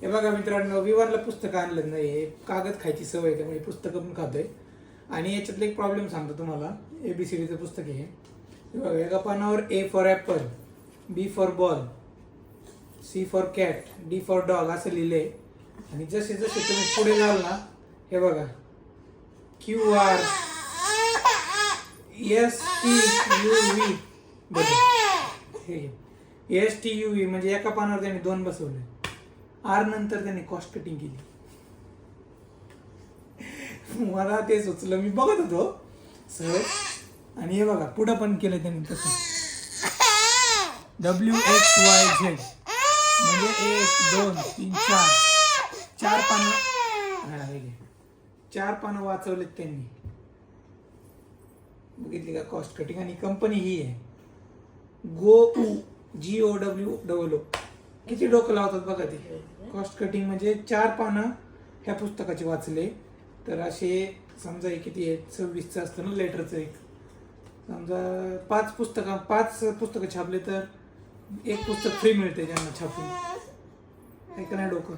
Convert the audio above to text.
हे बघा मित्रांनो, विवानला पुस्तकं आणलं नाही, कागद खायची सवय त्यामुळे पुस्तकं पण खातोय. आणि याच्यातलं एक प्रॉब्लेम सांगतो तुम्हाला. ABCDचं पुस्तक आहे हे बघा. एका पानावर A for Apple, B for ball, C for cat, D for dog असं लिहिलंय. आणि जसे जसे तुम्ही पुढे जाल ना, हे बघा QR STUV हे STUV म्हणजे एका पानावर त्यांनी 2 बसवले. R नंतर त्यांनी कॉस्ट कटिंग केली. मला ते सुचलं, मी बघत होतो सहज. आणि हे बघा पुढं पण केलं त्यांनी तसं. WXYZ म्हणजे 1 2 3 4 पानं, 4 पानं वाचवलेत त्यांनी. बघितली का कॉस्ट कटिंग. आणि कंपनी ही आहे GOW. किती डोकं लावतात बघा ते. कॉस्ट कटिंग म्हणजे 4 पानं ह्या पुस्तकाचे वाचले तर असे समजा हे किती आहे, 26चं असतं ना लेटरचं. एक समजा 5 पुस्तकं छापले तर 1 पुस्तक फ्री मिळते ज्यांना छापून. ऐका नाही डोकं.